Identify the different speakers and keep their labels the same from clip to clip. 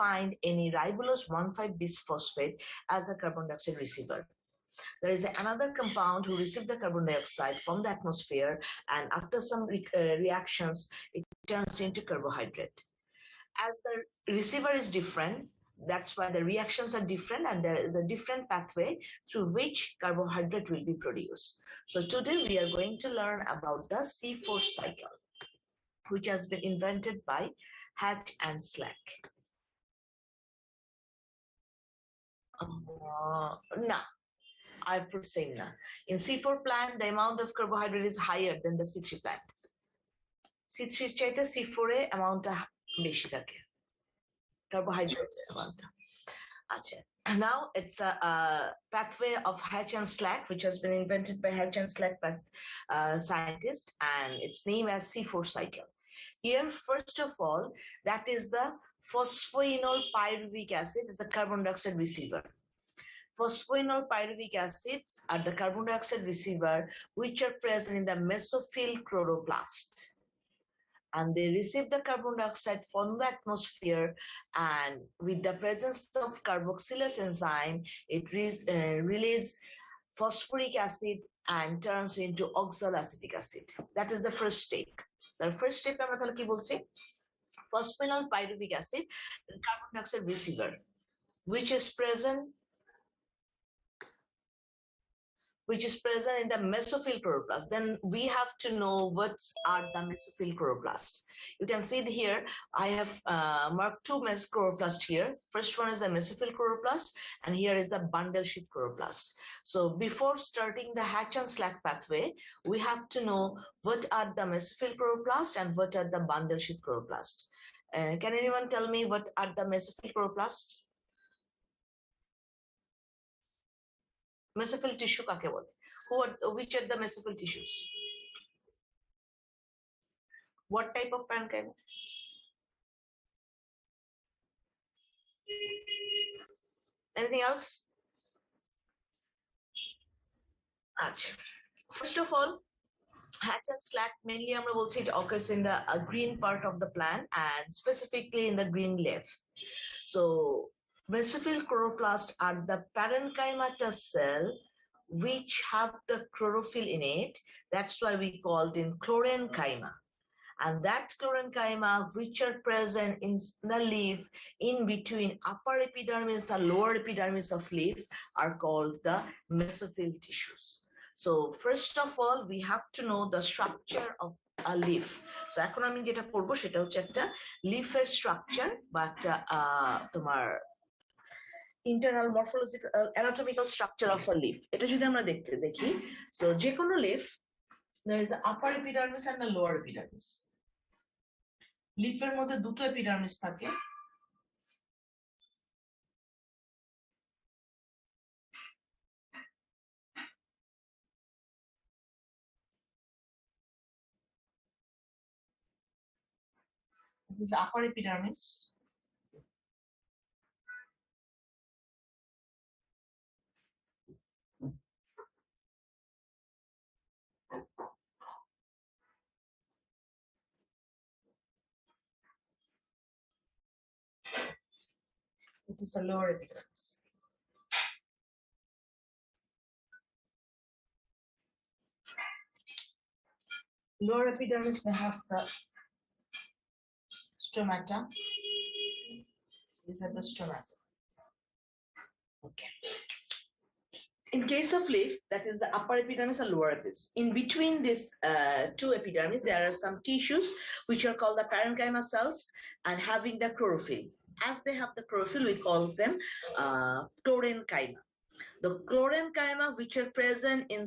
Speaker 1: find any ribulose 1,5-bisphosphate as a carbon dioxide receiver. There is another compound who received the carbon dioxide from the atmosphere, and after some reactions, it turns into carbohydrate. As the receiver is different, that's why the reactions are different, and there is a different pathway through which carbohydrate will be produced. So today we are going to learn about the C4 cycle, which has been invented by Hatch and Slack. No, I put same na. In C4 plant, the amount of carbohydrate is higher than the C3 plant. C3 চাইতে C4 এ amount টা বেশি থাকে, carbohydrate amount. আচ্ছা. Now it's a pathway of Hatch and Slack, which has been invented by Hatch and Slack scientists, and it's named as C4 cycle. Here, first of all, that is the phosphoenol pyruvic acid is the carbon dioxide receiver. Phosphoenol pyruvic acids are the carbon dioxide receiver which are present in the mesophyll chloroplast. And they receive the carbon dioxide from the atmosphere, and with the presence of carboxylase enzyme, it releases phosphoric acid and turns into oxaloacetic acid. That is the first step. The first step আমরা তাহলে কি বলছি? Phosphoenol pyruvic acid, the carbon dioxide receiver, which is present in the mesophyll chloroplast. Then we have to know what are the mesophyll chloroplast. You can see here I have marked two chloroplast here. First one is the mesophyll chloroplast, and here is the bundle sheath chloroplast. So before starting the Hatch and Slack pathway, we have to know what are the mesophyll chloroplast and what are the bundle sheath chloroplast. Can anyone tell me what are the mesophyll chloroplasts? Mesophyll tissue কাকে বলে? Which are the mesophyll tissues? What type of parenchyma? Anything else? First of all, Hatch and Slack mainly আমরা বলছি it occurs in the green part of the plant, and specifically in the green leaf. So mesophyll chloroplast are the parenchyma cell which have the chlorophyll in it. That's why we called in chlorenchyma. And that chlorenchyma which are present in the leaf in between upper epidermis and lower epidermis of leaf are called the mesophyll tissues. So first of all, we have to know the structure of a leaf. So এখন আমি যেটা করব সেটা হচ্ছে একটা leafের structure, but তোমার internal morphological anatomical structure of a leaf. এটা যদি আমরা দেখি, so যে কোনো leaf, there is an upper epidermis and a lower epidermis. লিফের মধ্যে দুটো এপিডার্মিস থাকে, it is upper epidermis, it is a lower epidermis. Lower epidermis may have the stomata. These are the stomata. Okay. In case of leaf, that is the upper epidermis and lower epidermis. In between these two epidermis, there are some tissues which are called the parenchyma cells and having the chlorophyll. As they have the chlorophyll, we call them chlorenchyma. The chlorenchyma which are present in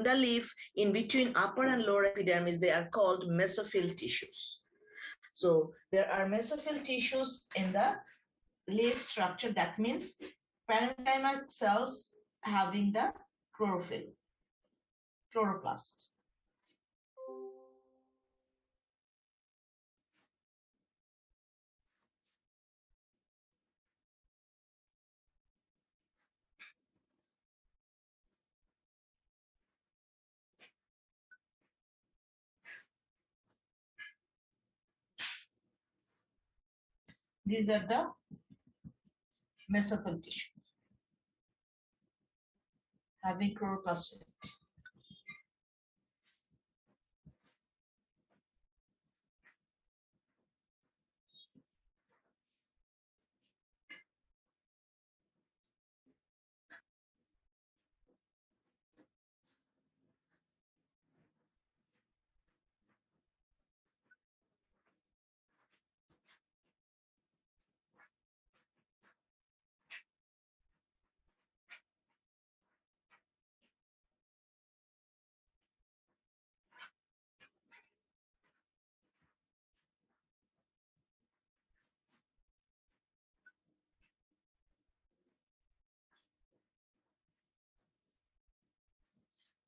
Speaker 1: the leaf in between upper and lower epidermis, they are called mesophyll tissues. So there are mesophyll tissues in the leaf structure. That means parenchyma cells having the chlorophyll, chloroplast. These are the mesophyll tissue having chloroplast in it.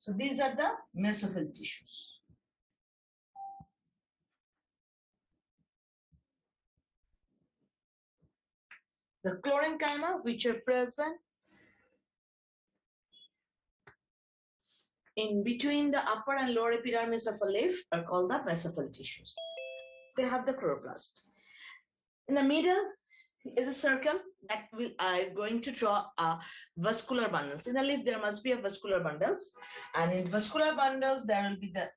Speaker 1: So these are the mesophyll tissues. The chlorenchyma which are present in between the upper and lower epidermis of a leaf are called the mesophyll tissues. They have the chloroplast. In the middle is a circle that will I'm going to draw vascular bundles. In the leaf there must be a vascular bundles, and in vascular bundles there will be the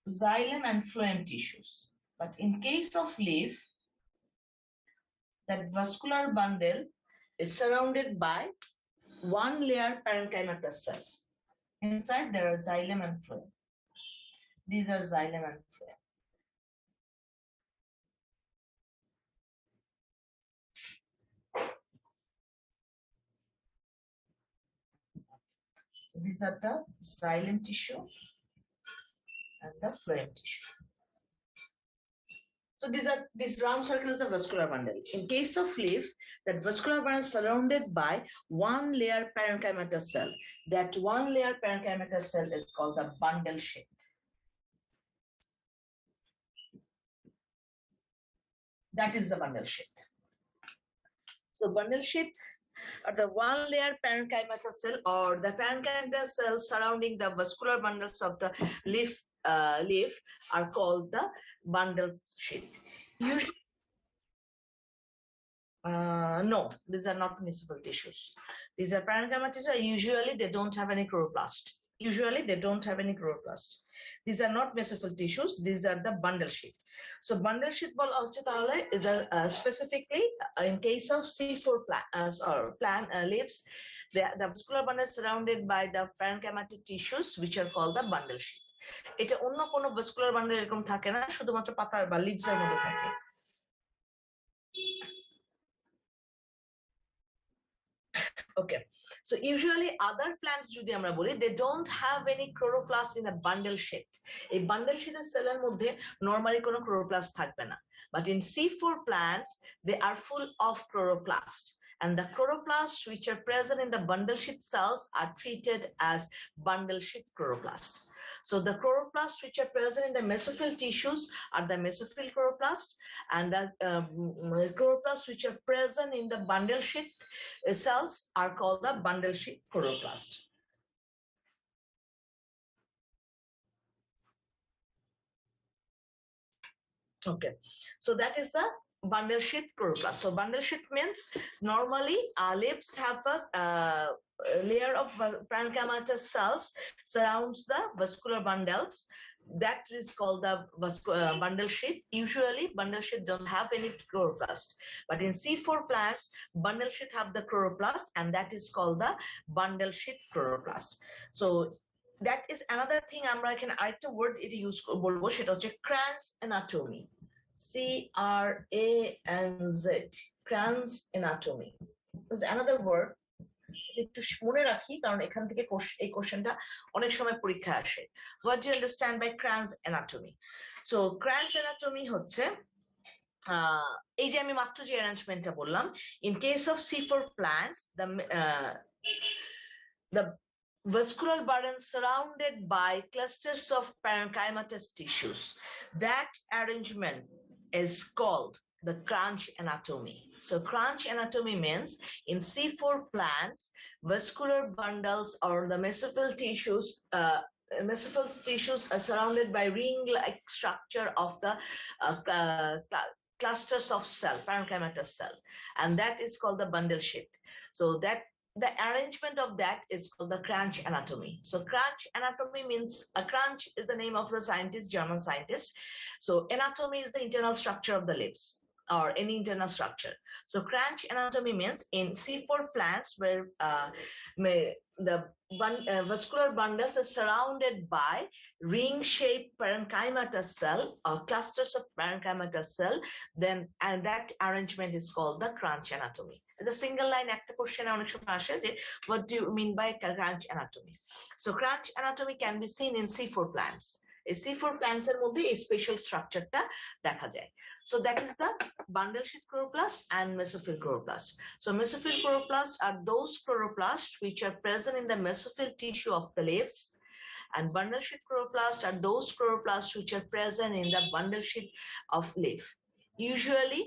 Speaker 1: xylem and phloem tissues. But in case of leaf, that vascular bundle is surrounded by one layer parenchymatous cell. Inside there are xylem and phloem. These are xylem and phloem. So these are the xylem tissue and the phloem tissue. So this round circle is the vascular bundle. In case of leaf, that vascular bundle is surrounded by one layer parenchymatous cell. That one layer parenchymatous cell is called the bundle sheath. That is the bundle sheath. So bundle sheath are the one layer parenchymatous cell or the parenchymatous cells surrounding the vascular bundles of the leaf are called the bundle sheath. Usually, no, these are not mesophyll tissues. These are parenchyma tissues. Usually, they don't have any chloroplast. Usually, they don't have any chloroplast. These are not mesophyll tissues. These are the bundle sheath. So, bundle sheath ball is specifically in case of C4 leaves, the vascular bundle is surrounded by the parenchymatic tissues, which are called the bundle sheath. এটা অন্য কোনো vascular bundle এরকম থাকে না, শুধুমাত্র পাতার বা leaves এর মধ্যে থাকে। Okay, so usually other plants যদি আমরা বলি, they don't have any chloroplast in a bundle sheath. এই bundle sheath সেলের মধ্যে normally কোনো chloroplast থাকবে না, but in C4 plants they are full of chloroplast, and the chloroplasts which are present in the bundle sheath cells are treated as bundle sheath chloroplast. So the chloroplasts which are present in the mesophyll tissues are the mesophyll chloroplast, and the chloroplasts which are present in the bundle sheath cells are called the bundle sheath chloroplast. Okay, so that is the bundle sheath chloroplast. So bundle sheath means normally leaves have a layer of parenchymatous cells surrounds the vascular bundles. That is called the bundle sheath. Usually bundle sheath don't have any chloroplast, but in C4 plants bundle sheath have the chloroplast, and that is called the bundle sheath chloroplast. So that is another thing আমরা এখানে আরেকটা word এটা use বলবো, সেটা হচ্ছে Cran's anatomy. CRANZ, Cran's anatomy is another word. একটু মনে রাখি কারণ এখান থেকে এই কোশ্চেনটা অনেক সময় পরীক্ষায় আসে। What do you understand by Cran's anatomy? So Cran's anatomy হচ্ছে এই যে আমি মাত্র যে অ্যারেঞ্জমেন্টটা বললাম, in case of C4 plants the vascular burden surrounded by clusters of parenchymatous tissues. That arrangement is called the crunch anatomy. So crunch anatomy means in C4 plants, vascular bundles or the mesophyll tissues are surrounded by ring-like structure of the clusters of cell, parenchymatous cell, and that is called the bundle sheath. So that the arrangement of that is called the crunch anatomy. So crunch anatomy means a crunch is the name of the scientist, German scientist. So anatomy is the internal structure of the leaves or any internal structure. So crunch anatomy means in C4 plants where the vascular bundles are surrounded by ring-shaped parenchymatous cell or clusters of parenchymatous cell, then and that arrangement is called the crunch anatomy. The single line একটা question অনেক সময় আসে যে what do you mean by crunch anatomy? So crunch anatomy can be seen in C4 plants. এই C4 plants এর মধ্যে এই special স্ট্রাকচারটা দেখা যায়. So that is the bundle sheath chloroplast and mesophyll chloroplast. So mesophyll chloroplast are those chloroplasts which are present in the mesophyll tissue of the leaves, and bundle sheath chloroplast are those chloroplasts which are present in the bundle sheath of leaf. Usually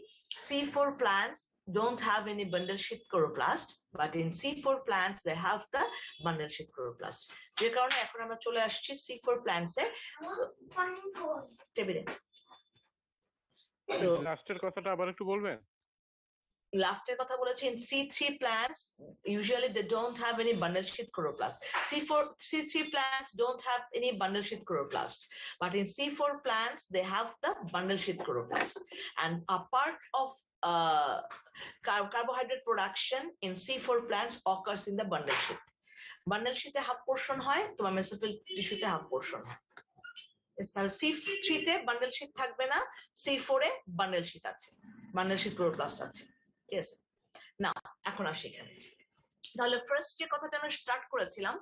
Speaker 1: C4 plants don't have any bundle sheath chloroplast, but in C4 plants they have the bundle sheath chloroplast. যে কারণে এখন আমরা চলে আসছি C4 plants এ টেবিলে। So
Speaker 2: লাস্টের কথাটা আবার একটু বলবেন?
Speaker 1: লাস্টের কথা বলেছি in C3 plants usually they don't have any bundle sheath chloroplast. C3 plants don't have any bundle sheath chloroplast, but in C4 plants they have the bundle sheath chloroplast, and a part of carbohydrate production in C4 plants occurs in the bundle sheath. Bundle sheath half portion হয়, তোমার mesophyll tissue তে half portion হয়। C3 তে bundle sheath থাকবে না, C4 এ bundle sheath আছে, bundle sheath chloroplast আছে। ঠিক আছে, না এখন আসি এখানে। তাহলে ফার্স্ট যে কথাটা আমরা স্টার্ট করেছিলাম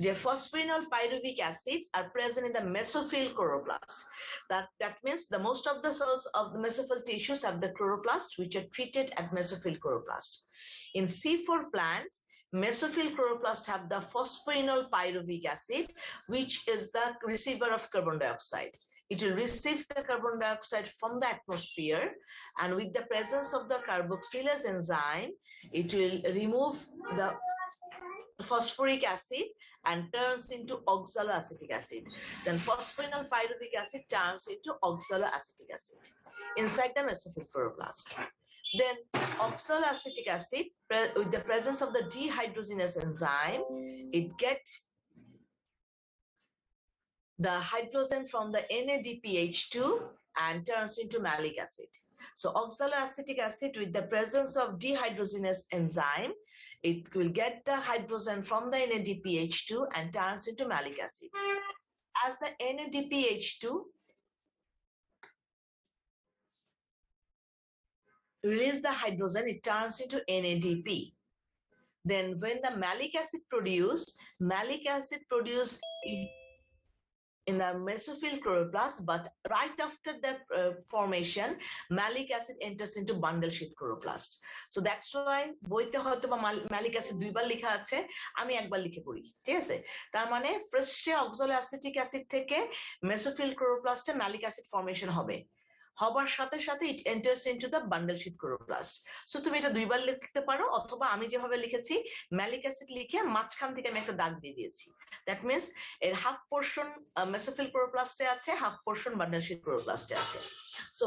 Speaker 1: যে phosphoenol pyruvic acids are present in the mesophyll chloroplast. That means the most of the cells of the mesophyll tissues have the chloroplast which are treated at mesophyll chloroplast. In C4 plants, mesophyll chloroplast have the phosphoenol pyruvic acid, which is the receiver of carbon dioxide. It will receive the carbon dioxide from the atmosphere, and with the presence of the carboxylase enzyme, it will remove the phosphoric acid and turns into oxaloacetic acid. Then phosphoenol pyruvic acid turns into oxaloacetic acid inside the mesophyll chloroplast. Then oxaloacetic acid, with the presence of the dehydrogenase enzyme, it gets the hydrogen from the NADPH2 and turns into malic acid. So oxaloacetic acid with the presence of dehydrogenase enzyme, it will get the hydrogen from the NADPH2 and turns into malic acid. As the NADPH2 release the hydrogen, it turns into NADP. Then when the malic acid produced in the mesophyll chloroplast, but right after the formation, malic acid enters into bundle sheath chloroplast. So that's why বইতে হয়তো বা malic acid দুইবার লেখা আছে, আমি একবার লিখে পড়ি, ঠিক আছে? তার মানে ফার্স্টে অক্সালোঅ্যাসিটিক অ্যাসিড থেকে mesophyll chloroplastে malic acid formation হবে, হবার সাথে সাথে it enters into the bundle sheath chloroplast. So তুমি এটা দুইবার লিখতে পারো, অথবা আমি যেভাবে লিখেছি malic acid লিখে মাঝখান থেকে আমি একটা দাগ দিয়ে দিয়েছি। That means এর half portion mesophyll chloroplast এ আছে, half portion bundle sheath chloroplast এ আছে. So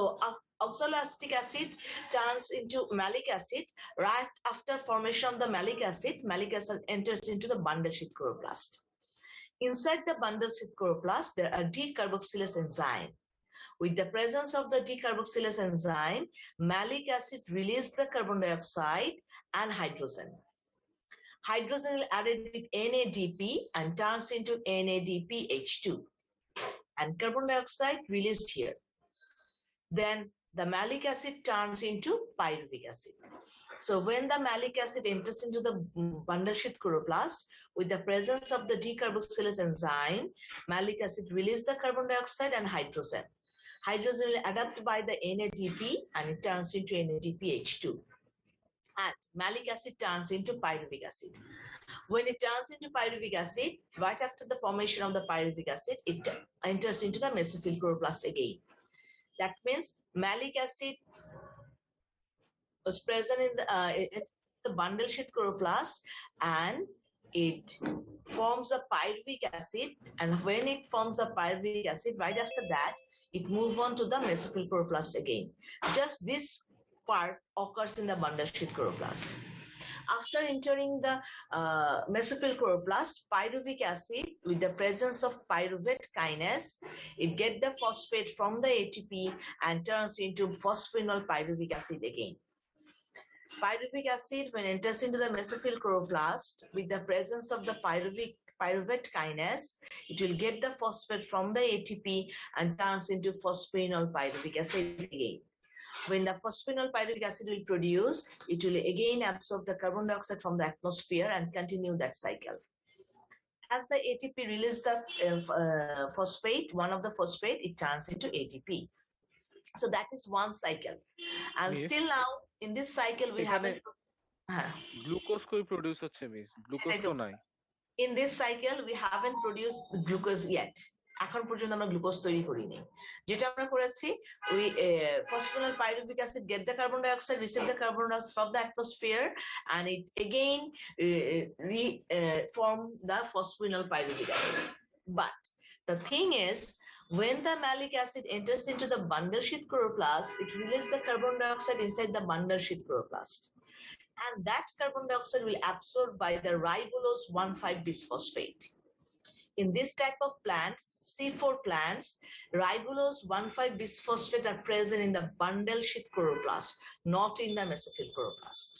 Speaker 1: oxaloacetic acid turns into malic acid. Right after formation of the malic acid enters into the bundle sheath chloroplast. Inside the bundle sheath chloroplast there are decarboxylase enzyme. With the presence of the decarboxylase enzyme, malic acid releases the carbon dioxide and hydrogen. Hydrogen will added with NADP and turns into NADPH2, and carbon dioxide released here. Then the malic acid turns into pyruvic acid. So when the malic acid enters into the bundle sheath chloroplast, with the presence of the decarboxylase enzyme, malic acid releases the carbon dioxide and hydrogen. Hydrogen will adapt by the NADP and it turns into NADPH2. And malic acid turns into pyruvic acid. When it turns into pyruvic acid, right after the formation of the pyruvic acid, it enters into the mesophyll chloroplast again. That means malic acid was present in the bundle sheath chloroplast, and it forms a pyruvic acid, and when it forms a pyruvic acid, right after that, it moves on to the mesophyll chloroplast again. Just this part occurs in the bundle sheath chloroplast. After entering the mesophyll chloroplast, pyruvic acid with the presence of pyruvate kinase, it gets the phosphate from the ATP and turns into phosphoenol pyruvic acid again. Pyruvic acid, when enters into the mesophyll chloroplast with the presence of the pyruvate kinase, it will get the phosphate from the ATP and turns into phosphoenol pyruvic acid again. When the phosphoenol pyruvic acid will produce, it will again absorb the carbon dioxide from the atmosphere and continue that cycle. As the ATP releases the phosphate, one of the phosphate, it turns into ATP. So that is one cycle. And
Speaker 2: Miss,
Speaker 1: still now, in this cycle, we haven't.
Speaker 2: Glucose কই produce হচ্ছে miss? Glucose তো নাই।
Speaker 1: In this cycle, we haven't produced glucose yet. এখন পর্যন্ত আমরা glucose তৈরি করিনি। যেটা আমরা করেছি, we phosphoenol pyruvic acid get the carbon dioxide, receive the carbon dioxide from the atmosphere, and it again reform the phosphoenol pyruvic acid. But the thing is, when the malic acid enters into the bundle sheath chloroplast, it releases the carbon dioxide inside the bundle sheath chloroplast. And that carbon dioxide will absorb by the ribulose 1,5-bisphosphate. In this type of plants, C4 plants, ribulose 1,5-bisphosphate are present in the bundle sheath chloroplast, not in the mesophyll chloroplast.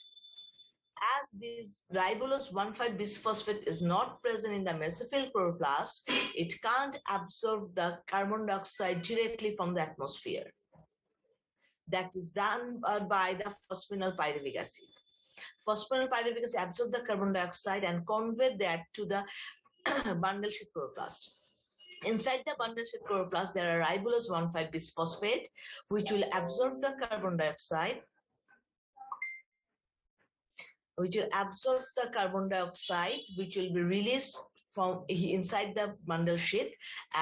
Speaker 1: As this ribulose 1,5-bisphosphate is not present in the mesophyll chloroplast, it can't absorb the carbon dioxide directly from the atmosphere. That is done by the phosphoenol pyruvic acid. Phosphoenol pyruvic acid absorb the carbon dioxide and convey that to the bundle sheath chloroplast. Inside the bundle sheath chloroplast, there are ribulose 1,5-bisphosphate, which will absorb the carbon dioxide, which will be released from inside the bundle sheath,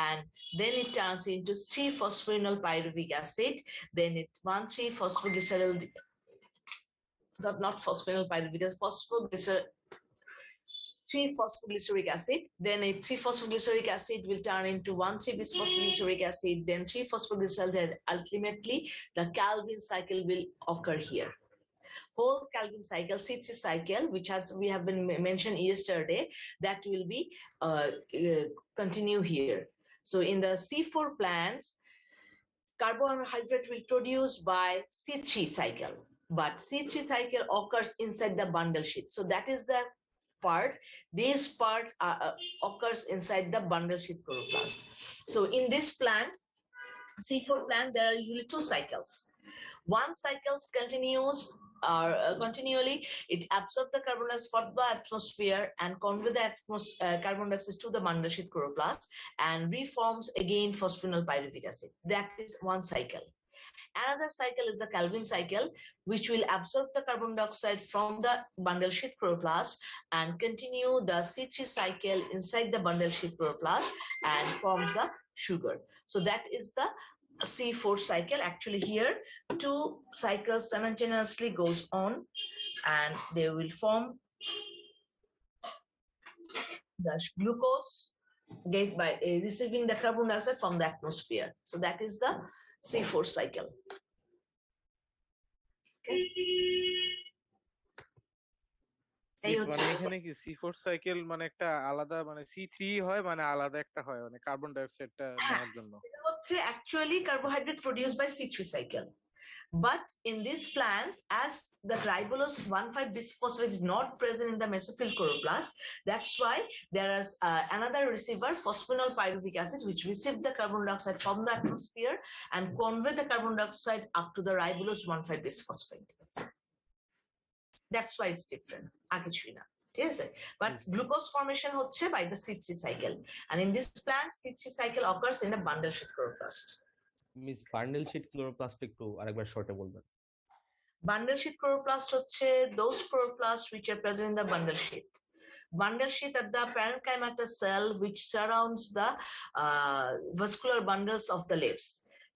Speaker 1: and then it turns into 3-phosphoenol pyruvic acid, then it 1,3-phosphoglycerol, not phosphoenol pyruvic, because 3-phosphoglyceric acid, then a 3-phosphoglyceric acid will turn into 1,3-bisphosphoglyceric acid, then 3-phosphoglycerol, then ultimately the Calvin cycle will occur here. Whole Calvin cycle, C3 cycle, which we have been mentioned yesterday, that will be continue here. So in the C4 plants, carbohydrate will produce by C3 cycle, but C3 cycle occurs inside the bundle sheath. So that is the part. This part occurs inside the bundle sheath chloroplast. So in this plant, C4 plant, there are usually 2 cycles. One cycle continues continually, it absorbs the carbon dioxide from the atmosphere and convey the carbon dioxide to the bundle sheath chloroplast and reforms again phosphoenol pyruvic acid. That is one cycle. Another cycle is the Calvin cycle, which will absorb the carbon dioxide from the bundle sheath chloroplast and continue the C3 cycle inside the bundle sheath chloroplast and forms the sugar. So that is the C4 cycle. Actually here 2 cycles simultaneously goes on, and they will form the glucose get by receiving the carbon dioxide from the atmosphere. So that is the C4 cycle. Okay.
Speaker 2: মানে এখানে কি C4 cycle মানে একটা আলাদা মানে C3 হয় মানে আলাদা একটা হয় মানে কার্বন ডাই অক্সাইডটা নেওয়ার জন্য
Speaker 1: হচ্ছে actually carbohydrate produced by C3 cycle. But in these plants, as the ribulose 1,5-bisphosphate is not present in the mesophyll chloroplast, that's why there is another receiver, phosphoenol pyruvic acid, which receive the carbon dioxide from the atmosphere and convey the carbon dioxide up to the ribulose 1,5-bisphosphate. That's why it's different. But glucose formation হচ্ছে by the C3 cycle, and in this plant C3 cycle occurs in the bundle sheath chloroplast.
Speaker 3: Miss, bundle sheath chloroplast একটু আরেকবার শর্টে বলবেন।
Speaker 1: Bundle sheath chloroplast হচ্ছে those chloroplasts which are present in the bundle sheath. Bundle sheath at the parenchyma cell which surrounds the vascular bundles of the leaves.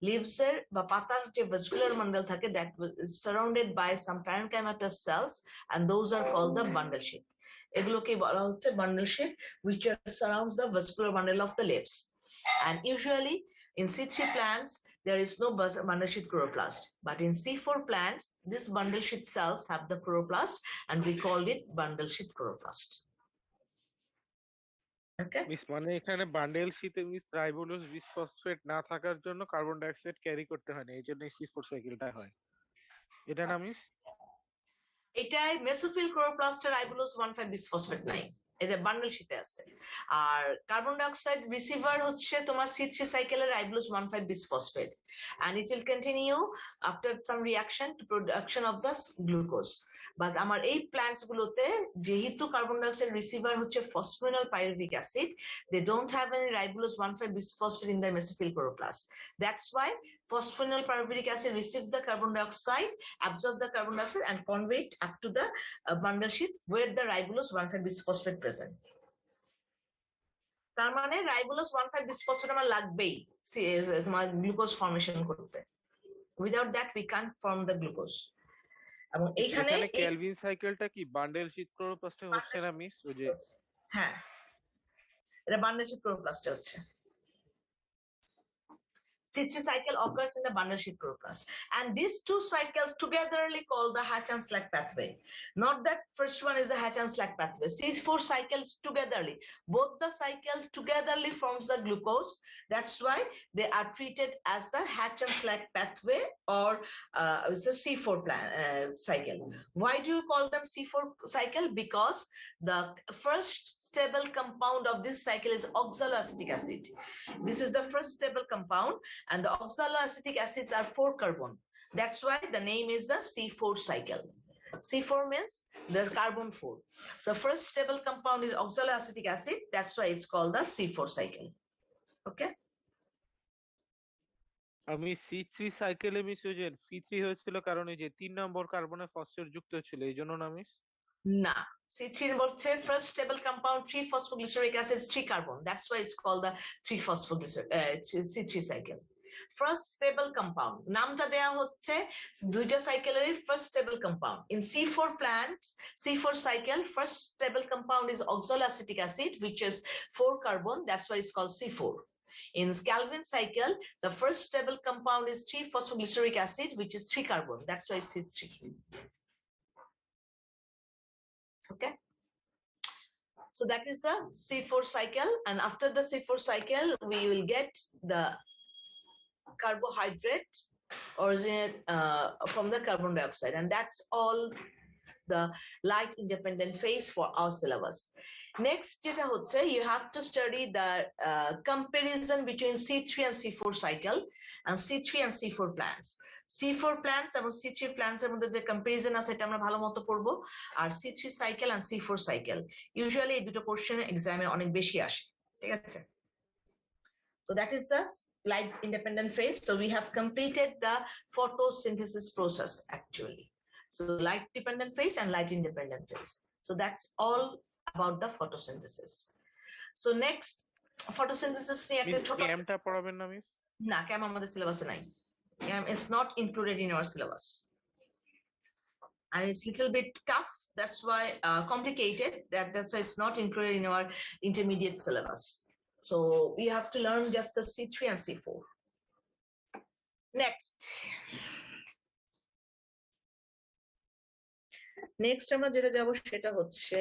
Speaker 1: Leaves বা পাতার যে vascular bundle থাকে that is surrounded by some parenchymatous cells, and those are called the bundle sheath. এগুলোকে বলা হচ্ছে bundle sheath which surrounds the vascular bundle of the lips. And usually in C3 plants there is no bundle sheath chloroplast, but in C4 plants this bundle sheath cells have the chloroplast and we call it bundle sheath chloroplast. Okay,
Speaker 2: miss মানে এখানে bundle শীতে miss ribulose bisphosphate না থাকার জন্য carbon die oxide carry করতে হয় না, এই জন্য C4 সাইকেলটা হয়, এটা না মিস?
Speaker 1: এটাই মেসোফিল ক্লোরোপ্লাস্টের রাইবোলোজ 1,5 বিসফসফেট নাই, এদের বান্ডেল শীতে আছে। আর কার্বন ডাই অক্সাইড রিসিভার হচ্ছে তোমার C3 সাইকেলের ribulose 1,5 bisphosphate, and it will continue after some reaction to production of the glucose. But আমার এই প্ল্যান্টস গুলোতে যেহেতু কার্বন ডাই অক্সাইড রিসিভার হচ্ছে phosphoenol pyruvic acid, they don't have any ribulose 1,5 bisphosphate in their mesophyll chloroplast. That's why phosphoenol pyruvic acid receive the carbon dioxide, absorb the carbon dioxide and convey it up to the bundle sheath where the ribulose 1,5 bisphosphate present. তার মানে ribulose 1,5 bisphosphate আমার লাগবেই তোমার glucose formation করতে, without that we can't form the glucose. এবং এখানে
Speaker 2: kelvin সাইকেলটা কি বান্ডেল শীত ক্লোরোপ্লাস্টে হচ্ছে না মিস? ওই যে
Speaker 1: হ্যাঁ, এটা বান্ডেল শীত ক্লোরোপ্লাস্টে হচ্ছে। C3 cycle occurs in the bundle sheath chloroplast, and these two cycles togetherly called the Hatch and Slack pathway. Not that first one is the Hatch and Slack pathway. C4 cycles togetherly, both the cycle togetherly forms the glucose. That's why they are treated as the Hatch and Slack pathway, or it's a C4 cycle. Why do you call them C4 cycle? Because the first stable compound of this cycle is oxaloacetic acid. This is the first stable compound, and the oxaloacetic acids are 4 carbon. That's why the name is the C4 cycle. C4 means there's carbon 4. So first stable compound is oxaloacetic acid. That's why it's called the C4 cycle. Okay.
Speaker 2: আমি C3 সাইকেলে miss ওই যে C3 হয়েছিল কারণ এই যে 3 নম্বর কার্বনে phosphate যুক্ত ছিল, এই জন্য না মিস?
Speaker 1: না, C3 বলছে first stable compound 3 phosphoglyceric acids 3 carbon. That's why it's called the 3 phosphoglyceric C3 cycle. First stable compound নামটা দেয়া হচ্ছে দুইটা সাইকেলের first stable compound. In C4 plants, C4 cycle, first stable compound is oxaloacetic acid, which is 4 carbon. That's why it's called C4. In Calvin cycle, the first stable compound is 3 phosphoglyceric acid, which is 3 carbon. That's why it's C3. Okay, so that is the C4 cycle, and after the C4 cycle we will get the carbohydrate originate from the carbon dioxide, and that's all the light independent phase for our syllabus. Next যেটা হচ্ছে, you have to study the comparison between C3 and C4 cycle and C3 and C4 plants. C4 plants এবং C3 plants এর মধ্যে যে comparison আছে এটা আমরা ভালো মতো পড়বো, আর C3 cycle and C4 cycle usually এই দুটো কোশ্চেন এক্সামে অনেক বেশি আসে, ঠিক আছে? So that is the light independent phase. So we have completed the photosynthesis process actually. So light dependent phase and light independent phase. So that's all about the photosynthesis. So next, photosynthesis নিয়ে একটা ছোট
Speaker 2: ক্যামটা পড়াবেন না miss?
Speaker 1: না, ক্যাম আমাদের সিলেবাসে নাই। CAM is not included in our syllabus, and it's a little bit tough. That's why complicated. That's why it's not included in our intermediate syllabus. So we have to learn just the C3 and C4. Next আমরা যেটা যাব সেটা হচ্ছে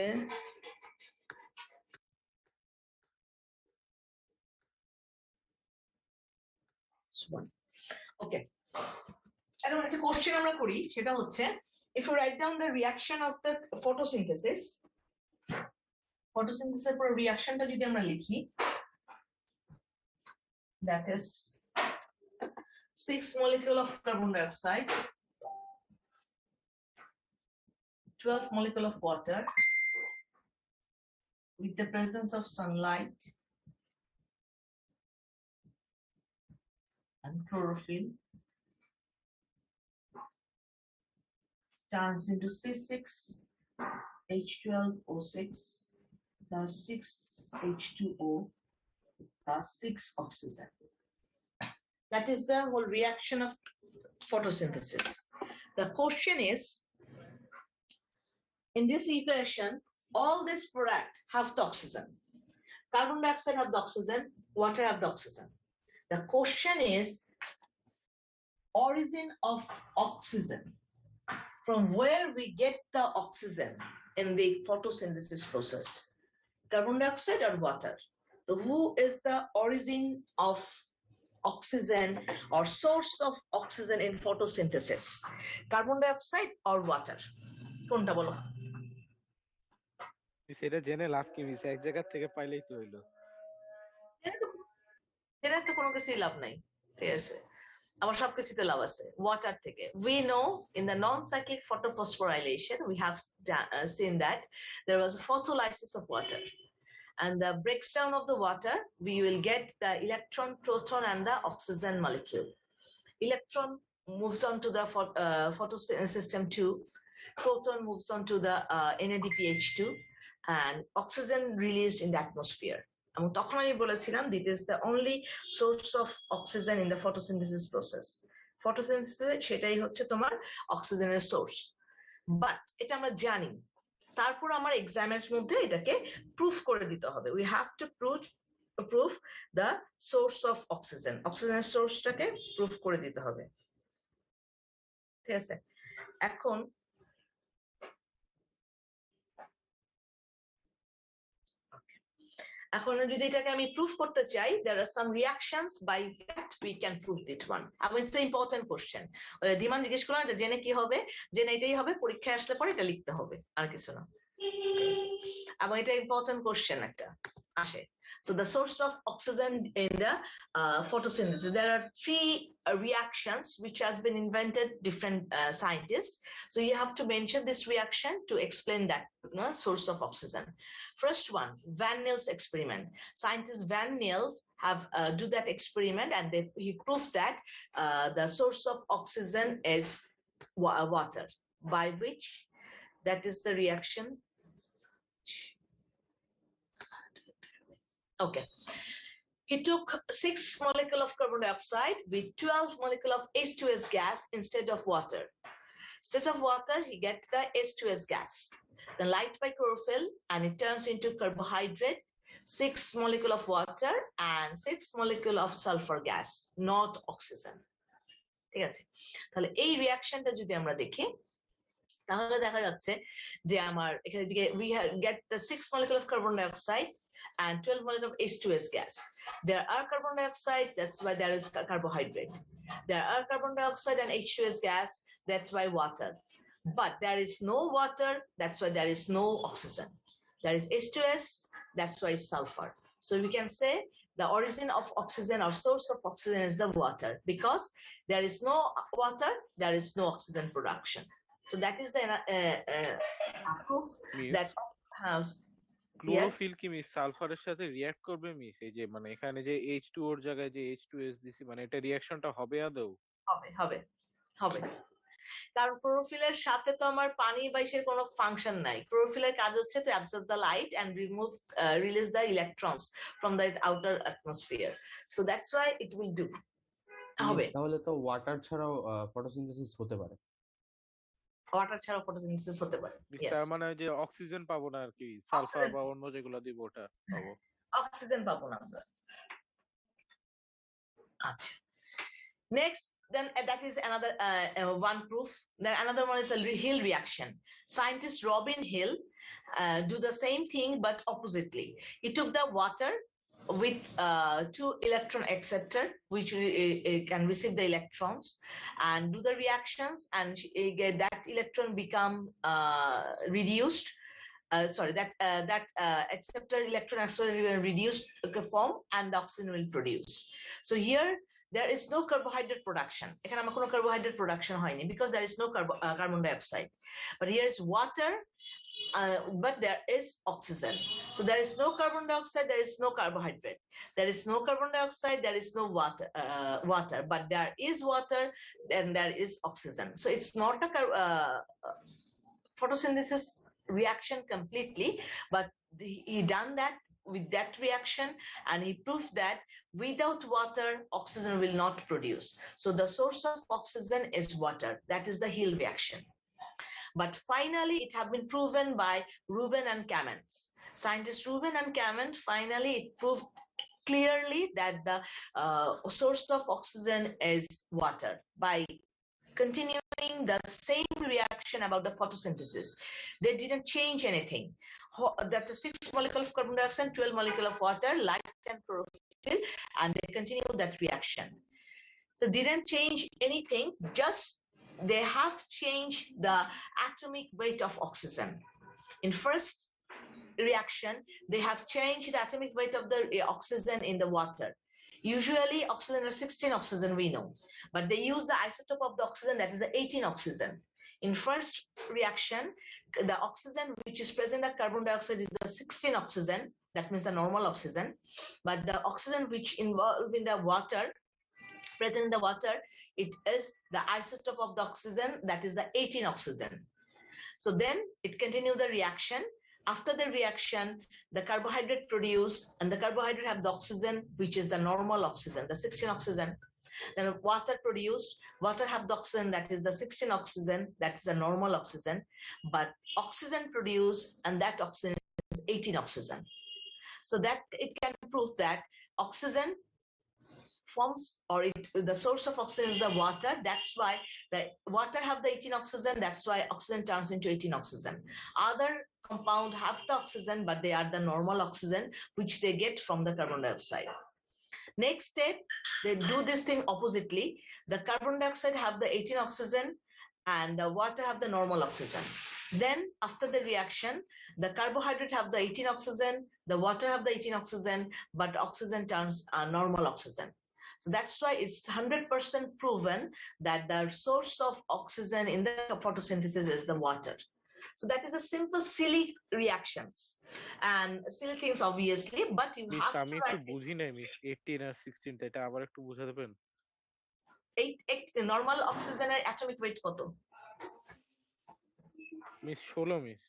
Speaker 1: ওকে, এখন একটা question আমরা করি, সেটা হচ্ছে if you write down the reaction of the photosynthesis পর রিঅ্যাকশনটা যদি আমরা লিখি, that is 6 molecule of carbon dioxide, 12 molecule of water with the presence of sunlight and chlorophyll turns into C6H12O6 plus 6H2O plus 6 oxygen. That is the whole reaction of photosynthesis. The question is, in this equation, all this product have the oxygen. Carbon dioxide have the oxygen, water have the oxygen. The question is origin of oxygen. From where we get the oxygen in the photosynthesis process, carbon dioxide or water? So who is the origin of oxygen or source of oxygen in photosynthesis? Carbon dioxide or water? কোনটা বলো?
Speaker 2: সেটা জেনে লাভ কি miss, এক জায়গা থেকে পাইলেই তো হইলো।
Speaker 1: জেনে তো কোনো কিছুই লাভ নাই, ঠিক আছে? আমার সবকিছুতে লাভ আছে ওয়াটার থেকে। We know in the non-cyclic photophosphorylation we have seen that there was a photolysis of water, and the breaks down of the water we will get the electron, proton and the oxygen molecule. Electron moves on to the photosystem 2, proton moves on to the NADPH2, and oxygen released in the atmosphere. এবং তখন আমি বলেছিলাম this is the only source of oxygen in the photosynthesis process. Photosynthesis সেটাই হচ্ছে তোমার অক্সিজেনের source, but এটা আমরা জানি। তারপর আমার এক্সামের মধ্যে এটাকে প্রুফ করে দিতে হবে। We have to proof the source of oxygen, অক্সিজেনের সোর্সটাকে প্রুফ করে দিতে হবে, ঠিক আছে? এখন এখন যদি এটাকে আমি প্রুফ করতে চাই, there are some reactions by that we can prove that one. এবং it's the important question. দিমান জিজ্ঞেস করলাম এটা জেনে কি হবে, জেনে এটাই হবে, পরীক্ষায় আসলে পরে এটা লিখতে হবে, আর কিছু না। এবং এটা ইম্পর্টেন্ট কোশ্চেন একটা আসে। So the source of oxygen in the photosynthesis, there are three reactions which has been invented different scientists. So you have to mention this reaction to explain that source of oxygen. First one, Van Niel's experiment. Scientist Van Niel have do that experiment, and he proved that the source of oxygen is water, by which that is the reaction. Okay. He took 6 molecules of carbon dioxide with 12 molecules of H2S gas instead of water. Instead of water, he get the H2S gas. Then light by chlorophyll, and it turns into carbohydrate, 6 molecules of water and 6 molecules of sulfur gas, not oxygen. ঠিক আছে? তাহলে এই রিঅ্যাকশনটা যদি আমরা দেখি, তাহলে দেখা যাচ্ছে যে আমার এখানে দিকে we get the 6 molecules of carbon dioxide and 12 molecules of H2S gas. There are carbon dioxide, that's why there is carbohydrate. There are carbon dioxide and H2S gas, that's why water. But there is no water, that's why there is no oxygen. There is H2S, that's why it's sulfur. So we can say the origin of oxygen or source of oxygen is the water, because there is no water, there is no oxygen production. So that is the proof that has
Speaker 2: chlorophyll কি miss সালফারের সাথে react করবে miss? এই যে মানে এখানে যে H2O এর জায়গায় যে H2S দিছি, মানে এটা রিঅ্যাকশনটা হবে আদৌ? হবে
Speaker 1: হবে হবে কারণ ক্লোরোফিলের সাথে তো আমার পানি বা ইসের কোনো ফাংশন নাই। ক্লোরোফিলের কাজ হচ্ছে to absorb the light and release the electrons from the outer atmosphere. So that's why it will do. হবে।
Speaker 3: তাহলে তো ওয়াটার ছাড়াও ফটোসিনথেসিস হতে পারে।
Speaker 1: ওয়াটার ছাড়াও ফটোসিনথেসিস হতে পারে।
Speaker 2: তার মানে যে অক্সিজেন পাবো না আর কি, সালফার বা অন্য যেগুলো দিব ওটা পাবো।
Speaker 1: অক্সিজেন পাবো না আমরা। আচ্ছা। Next, then that is another one proof. Then another one is a Hill reaction. Scientist Robin Hill do the same thing but oppositely. He took the water with 2 electron acceptor which can receive the electrons and do the reactions, and that electron become reduced. That acceptor electron accelerator reduced form, and the oxygen will produce. So here there is no carbohydrate production. এখানে আমার কোনো carbohydrate production হয়নি because there is no carbon dioxide. But here is water, but there is oxygen. So there is no carbon dioxide, there is no carbohydrate. There is no carbon dioxide, there is no water, but there is water and there is oxygen. So it's not a photosynthesis reaction completely, but he done that with that reaction, and he proved that without water oxygen will not produce. So the source of oxygen is water. That is the Hill reaction. But finally, it have been proven by Rubin and Cament. Scientists Rubin and Cament finally it proved clearly that the source of oxygen is water by continuing the same reaction about the photosynthesis. They didn't change anything. That the 6 molecule of carbon dioxide, 12 molecule of water, light and chlorophyll, and they continue that reaction. So didn't change anything, just they have changed the atomic weight of oxygen. In first reaction, they have changed the atomic weight of the oxygen in the water. Usually oxygen is 16 oxygen, we know, but they use the isotope of the oxygen that is the 18 oxygen. In first reaction, the oxygen which is present in the carbon dioxide is the 16 oxygen, that means the normal oxygen, but the oxygen which involved in the water, present in the water, it is the isotope of the oxygen that is the 18 oxygen. So then it continues the reaction. After the reaction, the carbohydrate produced, and the carbohydrate have the oxygen, which is the normal oxygen, the 16 oxygen. Then water produced, water have the oxygen, that is the 16 oxygen, that is the normal oxygen. But oxygen produced, and that oxygen is 18 oxygen. So that it can prove that oxygen forms, or the source of oxygen is the water. That's why the water have the 18 oxygen. That's why oxygen turns into 18 oxygen. Other compound have the oxygen, but they are the normal oxygen which they get from the carbon dioxide. Next step, they do this thing oppositely. The carbon dioxide have the 18 oxygen and the water have the normal oxygen. Then after the reaction, the carbohydrate have the 18 oxygen, the water have the 18 oxygen, but oxygen turns normal oxygen. So that's why it's 100% proven that the source of oxygen in the photosynthesis is the water. So that is a simple silly reactions and silly things obviously, but you have to
Speaker 2: আমি একটু বুঝি নাই miss 18 আর 16 এটা আবার একটু বুঝাতে পারেন?
Speaker 1: 8 normal অক্সিজেনের অ্যাটমিক ওয়েট কত?
Speaker 2: Miss 16 miss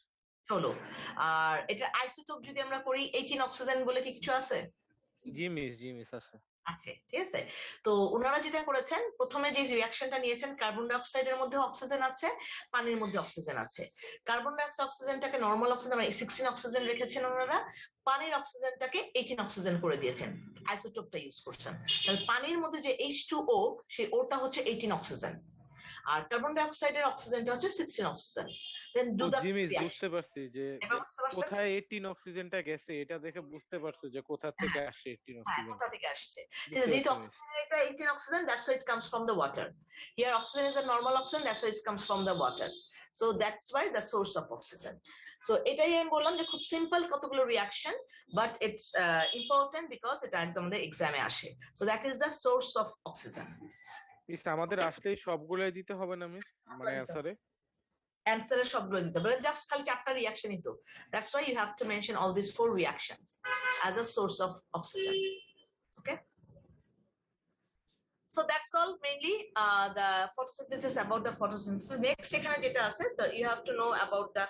Speaker 1: 16। আর এটা আইসোটোপ যদি আমরা করি 18 অক্সিজেন বলে কি কিছু আছে?
Speaker 2: জি মিস আছে।
Speaker 1: আছে, ঠিক আছে। তো ওনারা যেটা করেছেন, প্রথমে যে রিঅ্যাকশনটা নিয়েছেন, কার্বন ডাই অক্সাইডের মধ্যে অক্সিজেন আছে, পানির মধ্যে অক্সিজেন আছে। কার্বন ডাই অক্সিজেনটাকে নরমাল অক্সিজেন মানে 16 অক্সিজেন রেখেছেন ওনারা, পানির অক্সিজেনটাকে 18 অক্সিজেন করে দিয়েছেন, আইসোটোপটা ইউজ করছেন। তাহলে পানির মধ্যে যে H2O, সেই ওটা হচ্ছে 18 অক্সিজেন, আর কার্বন ডাই অক্সাইডের অক্সিজেনটা হচ্ছে 16 অক্সিজেন। দেন ডু দ্য
Speaker 2: বুঝতে পারছি যে কোথায় 18 অক্সিজেনটা গেছে, এটা দেখে বুঝতে পারছি যে কোথা থেকে আসছে 18 অক্সিজেন,
Speaker 1: কোথা থেকে আসছে। যেহেতু অক্সিজেন এটা 18 oxygen, that's why it comes from the water. Here oxygen is a normal oxygen, that's why it comes from the water. So that's why the source of oxygen. So এটাই আমি বললাম যে খুব সিম্পল কতগুলো reaction, but it's important because এটা একদম আমাদের এক্সামে আসে। So that is the source of oxygen.
Speaker 2: Miss আমাদের আসলে সবগুলাই দিতে হবে না মিস, মানে অ্যানসারে?
Speaker 1: অ্যানসারে সবগুলো দিতে হবে, জাস্ট খালি 4টা রিঅ্যাকশনই তো। That's why you have to mention all these 4 reactions as a source of oxygen. Okay, so that's all mainly the photosynthesis, about the photosynthesis. Next ekhane jeta ache, so you have to know about the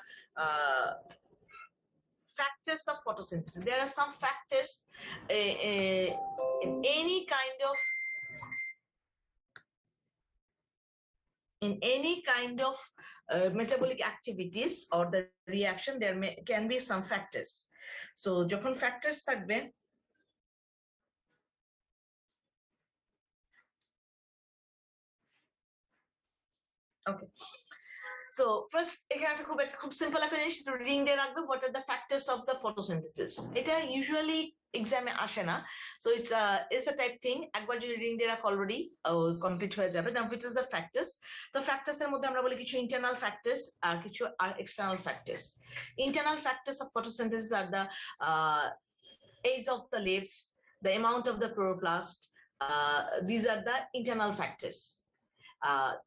Speaker 1: factors of photosynthesis. There are some factors in any kind of metabolic activities or the reaction. There can be some factors. So যখন factors থাকবে, okay, so first এখানে একটা খুব simple একটা জিনিস reading দিয়ে রাখবে, what are the factors of the photosynthesis. এটা ইউজুয়ালি এক্সামে আসে না, so it's a type thing. একবার যদি রিডিং দিয়ে রাখ অলরেডি কমপ্লিট হয়ে যাবে। দেন which is the factors. তো ফ্যাক্টরস এর মধ্যে আমরা বলি কিছু ইন্টারনাল ফ্যাক্টরস আর কিছু external factors. Internal factors of photosynthesis are the age of the leaves, the amount of the chloroplast, these are the internal factors.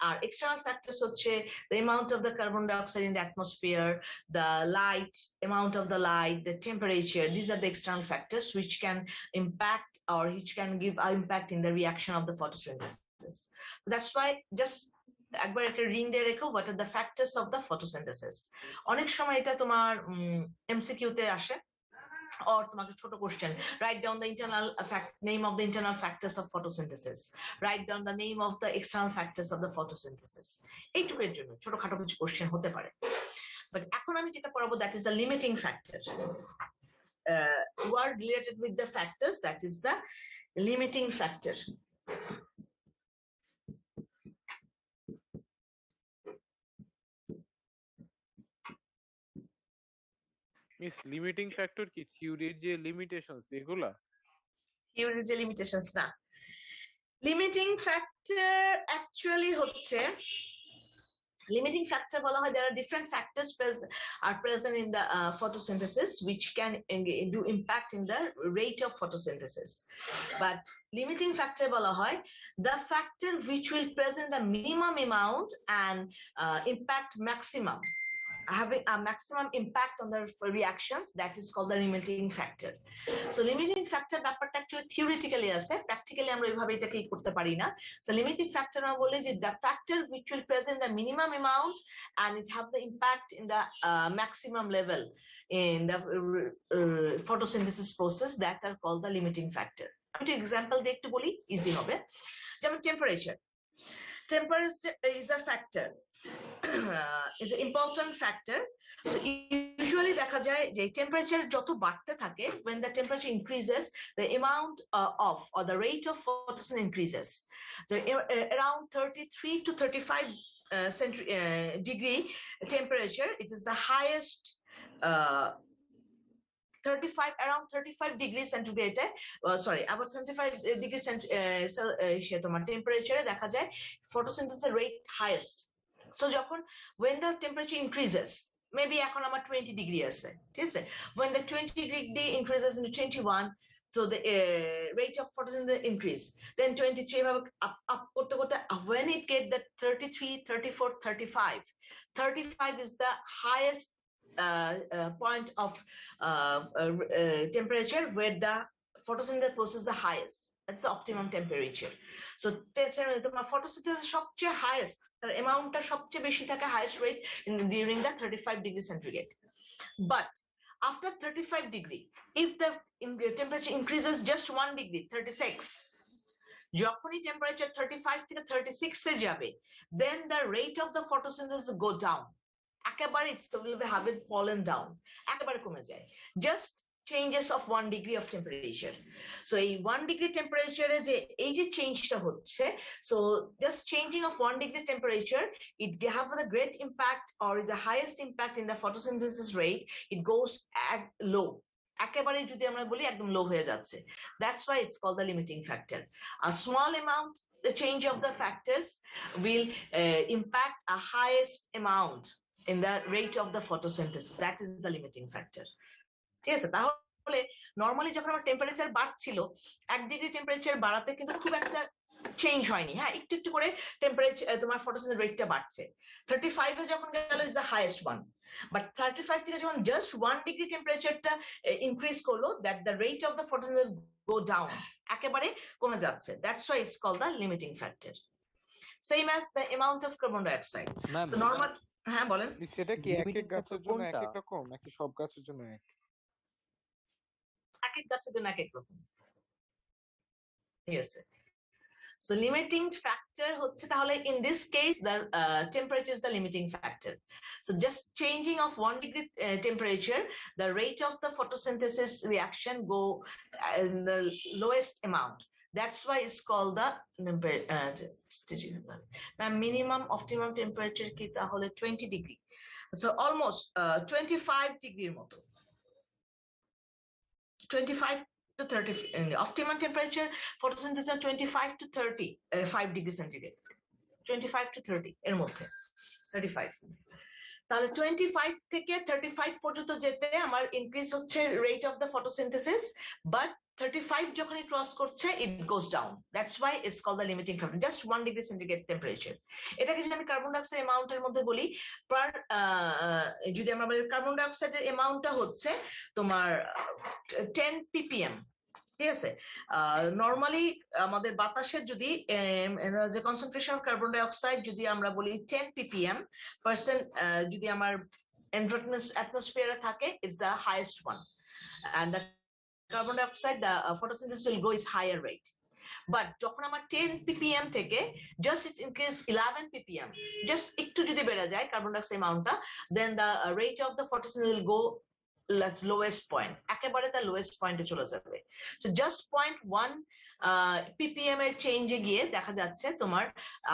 Speaker 1: Our external factors হচ্ছে the amount of the carbon dioxide in the atmosphere, the light, amount of the light, the temperature. These are the external factors which can impact or which can give an impact in the reaction of the photosynthesis. So that's why just একবার একটা ring দিয়ে রেখো, what are the factors of the photosynthesis. অনেক সময় এটা তোমার MCQ তে আসে, or তোমাকে ছোট question, write down the internal name of the internal factors of photosynthesis, write down the name of the external factors of the photosynthesis. এইটুকুর জন্য ছোটখাটো কিছু কোশ্চেন হতে পারে। বাট এখন আমি যেটা পড়াবো that is the limiting factor. Word related with the factors, that is the limiting factor.
Speaker 2: Miss limiting factor কি থিওরির যে লিমিটেশনস এগুলা?
Speaker 1: থিওরির যে লিমিটেশনস না, লিমিটিং ফ্যাক্টর অ্যাকচুয়ালি হচ্ছে limiting factor বলা হয় there are different factors are present in the photosynthesis which can do impact in the rate of photosynthesis, but limiting factor বলা হয় the factor which will present the minimum amount and impact maximum, having a maximum impact on the reactions, that is called the limiting factor. So limiting factor ব্যাপারটা actually theoretically আছে, practically আমরা এইভাবে এটাকে করতে পারি না। So limiting factor আমরা বলি যে the factor which will present the minimum amount and it have the impact in the maximum level in the photosynthesis process, that are called the limiting factor. আমি একটু এক্সাম্পল দিয়ে একটু বলি, easy হবে। যেমন temperature is a factor, is an important factor. So usually দেখা যায় যে টেম্পারেচার যত বাড়তে থাকে, when the temperature increases, the amount of or the rate of photosynthesis increases. So around 33 to 35 degree temperature, it is the highest around 35 degrees centigrade, sorry, about 25 degrees তোমার টেম্পারেচারে দেখা যায় photosynthesis rate highest. So যখন when the temperature increases, maybe এখন আমার 20 degree আছে, ঠিক আছে, when the 20 degree increases into 21, so the rate of photosynthesis increase, then 23 up করতে করতে when it get the 33 34 35 is the highest point of temperature where the photosynthesis process the highest. That's the optimum temperature. So তোমার photosynthesis সবচেয়ে highest, তার অ্যামাউন্টটা সবচেয়ে বেশি থাকে, highest rate during the 35 degree centigrade. But after 35 degree, if the temperature increases just 1 degree, 36, যখনই temperature 35 থেকে 36 এ যাবে, then the rate of the photosynthesis go down. একেবারে it will have fallen down, একেবারে কমে যায়, just changes of 1 degree of temperature. So এই 1 degree temperature যে এই যে চেঞ্জটা হচ্ছে, so just changing of 1 degree temperature, it have a great impact or is the highest impact in the photosynthesis rate. It goes at low, একেবারে যদি আমরা বলি একদম লো হয়ে যাচ্ছে, that's why it's called the limiting factor. A small amount, the change of the factors will impact a highest amount in the rate of the photosynthesis, that is the limiting factor. ঠিক আছে, তাহলে normally যখন আমার temperature বাড়ছিল, 1 degree temperature বাড়াতে কিন্তু খুব একটা চেঞ্জ হয়নি, হ্যাঁ একটু একটু করে টেম্পারেচার তোমার ফটোসিনথেসিস রেটটা বাড়ছে। 35 এ যখন গেল is the highest one, but 35 থেকে যখন জাস্ট 1 ডিগ্রি টেম্পারেচারটা ইনক্রিজ করলো, that the rate of the photosynthesis go down, একেবারে কমে যাচ্ছে, that's why it's called the limiting factor. Same as the amount of carbon dioxide. Normal, হ্যাঁ বলেন,
Speaker 2: সেটা কি এক এক গাছের জন্য এক এক রকম নাকি সব গাছের জন্য এক?
Speaker 1: এক এক গাছের জন্য এক এক রকম, ঠিক আছে। So limiting factor হচ্ছে তাহলে in this case the temperature is the limiting factor. So just changing of 1 degree temperature, the rate of the photosynthesis reaction go in the lowest amount. That's why it's called the minimum optimum temperature কি তাহলে 20 degree. So almost 25 degree মতো, 25 to 30 optimum temperature photosynthesis 25 to 35 degree centigrade, 25 to 30 এর মধ্যে 35, তাহলে 25 থেকে 35 পর্যন্ত যেতে আমার ইনক্রিজ হচ্ছে rate of the photosynthesis, but 35 যখনই ক্রস করছে it goes down, that's why it's called the limiting factor, just 1 degree centigrade temperature. এটাকে যদি আমি কার্বন ডাইঅক্সাইড অ্যামাউন্টের মধ্যে বলি, পার যদি আমরা বলি কার্বন ডাইঅক্সাইডের অ্যামাউন্টটা হচ্ছে তোমার 10 ppm, ঠিক আছে। নরমালি আমাদের বাতাসের যদি যে কনসেন্ট্রেশন অফ কার্বন ডাইঅক্সাইড যদি আমরা বলি 10 ppm পার্সেন্ট, যদি আমার অ্যাটমসফিয়ারে থাকে it's the highest one. and the carbon dioxide, the photosynthesis will go is higher rate. But যখন আমার 10 ppm থেকে just it increase 11 ppm, just একটু যদি বেড়ে যায় কার্বন ডাইঅক্সাইড অ্যামাউন্টটা, then the rate of the photosynthesis will go let's lowest point, একেবারে তার lowest পয়েন্টে চলে যাবে। So just 0.1 ppm এর চেঞ্জে গিয়ে দেখা যাচ্ছে তোমার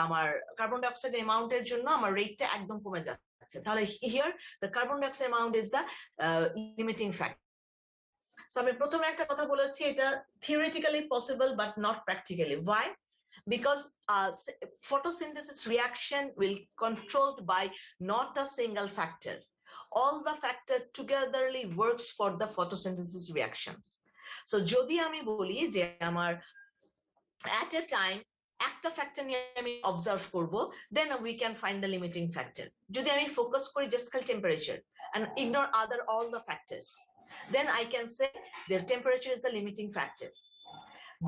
Speaker 1: আমার কার্বন ডাইঅক্সাইড অ্যামাউন্টের জন্য আমার রেটটা একদম কমে যাচ্ছে। তাহলে here the carbon dioxide amount is the limiting factor. So আমি প্রথমে একটা কথা বলেছি, এটা theoretically possible but not practically. Why? Because photosynthesis reaction will controlled by not a single factor. All the factor togetherly works for the photosynthesis reactions. So যদি আমি বলি যে আমার at a time একটা ফ্যাক্টর নিয়ে আমি অবজার্ভ করব, then we can find the limiting factor. যদি আমি ফোকাস করি just খালি temperature and ignore other all the factors, then I can say the temperature is the limiting factor.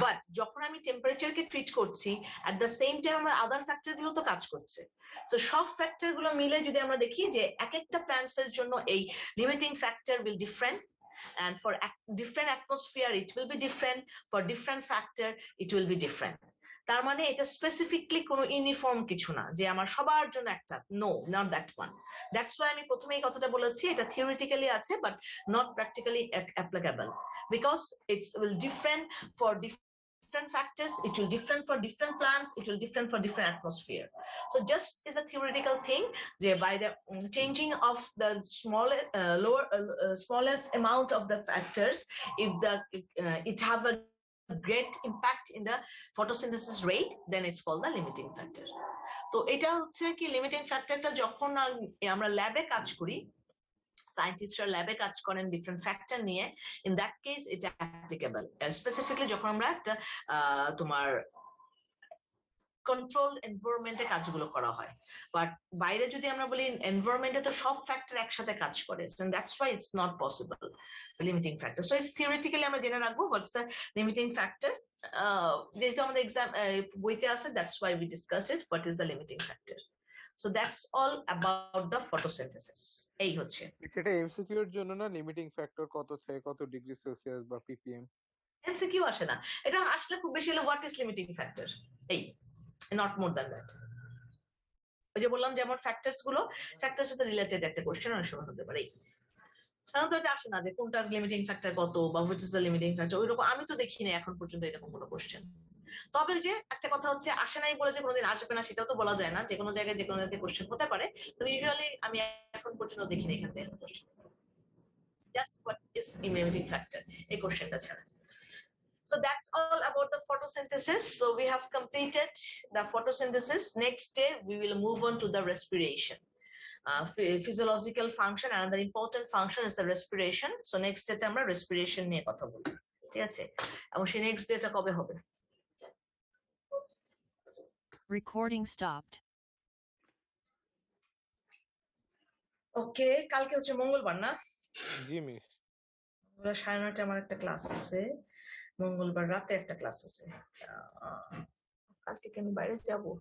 Speaker 1: But যখন আমি টেম্পারেচারকে ট্রিট করছি at the same time আমার আদার factor গুলো তো কাজ করছে। সো সব ফ্যাক্টর গুলো মিলে যদি আমরা দেখি যে এক একটা প্ল্যান্টস এর জন্য এই limiting factor will different, and for different atmosphere it will be different, for different factor it will be different. তার মানে এটা স্পেসিফিকলি কোনো ইউনিফর্ম কিছু না যে আমার সবার জন্য একটা, no, not that one. That's why আমি প্রথমে এই কথাটা বলেছি এটা থিওরিটিক্যালি আছে but not practically applicable, because it's will different for different factors, it will different for different plants, it will different for different atmosphere. So just is a theoretical thing, by the changing of the smallest amount of the factors, if the it have a great impact in the photosynthesis rate, then it's called the limiting factor. তো এটা হচ্ছে কি limiting ফ্যাক্টরটা যখন আমরা ল্যাবে কাজ করি, সায়েন্টিস্টরা ল্যাবে কাজ করেন ডিফারেন্ট ফ্যাক্টর নিয়ে, ইন দ্যাট কেস এটা অ্যাপ্লিকেবল। স্পেসিফিকলি যখন আমরা একটা তোমার কন্ট্রোল এনভায়রনমেন্টে কাজগুলো করা হয়, বাট বাইরে যদি আমরা বলি এনভায়রনমেন্টে তো সব ফ্যাক্টর একসাথে কাজ করে, that's why it's not possible limiting factor. So it's theoretically আমরা জেনে রাখবো হোয়াটস দ্য লিমিটিং ফ্যাক্টর, যেহেতু আমাদের এক্সাম বইতে আছে, that's why we discuss it, what is the limiting factor. So that's all about the photosynthesis. এই হচ্ছে
Speaker 2: এটা এমসিকিউ এর জন্য না, লিমিটিং ফ্যাক্টর কত থেকে কত ডিগ্রি সেলসিয়াস বা ppm?
Speaker 1: এমসিকিউ আসে না, এটা আসলে খুব বেশি হলো হোয়াট ইজ লিমিটিং ফ্যাক্টর, এই নট মোর দ্যান দ্যাট। ওই যে বললাম যে আমার ফ্যাক্টরস গুলো ফ্যাক্টরের সাথে রিলেটেড একটা কোশ্চেন অনেক সময় হতে পারে, সাধারণত এটা আসে না যে কোনটার লিমিটিং ফ্যাক্টর কত বা what is the limiting factor, ওইরকম আমি তো দেখিনি এখন পর্যন্ত এরকম কোনো কোশ্চেন। তবে যে একটা কথা হচ্ছে আসে নাই বলে যে কোনোদিন আসবে না সেটাও তো বলা যায় না, যে কোনো জায়গায় যে কোনো জায়গায় কোশ্চেন হতে পারে, তো ইউজুয়ালি আমি এখন পর্যন্ত দেখিনি এখান থেকে question just what is limiting factor এই কোশ্চেনটা ছাড়া। So that's all about the photosynthesis. So we have completed the photosynthesis. Next day we will move on to the respiration. Physiological function, another important function is the respiration. So next day আমরা respiration নিয়ে কথা বলবো, ঠিক আছে? এবং সেই next day টা কবে হবে?
Speaker 4: Recording stopped.
Speaker 1: Okay, কালকে হচ্ছে মঙ্গলবার না?
Speaker 2: জি মিস।
Speaker 1: 9:30 আমার একটা ক্লাস আছে, মঙ্গলবার রাতে একটা ক্লাস আছে। কালকে কি আমি বাইরে যাবো?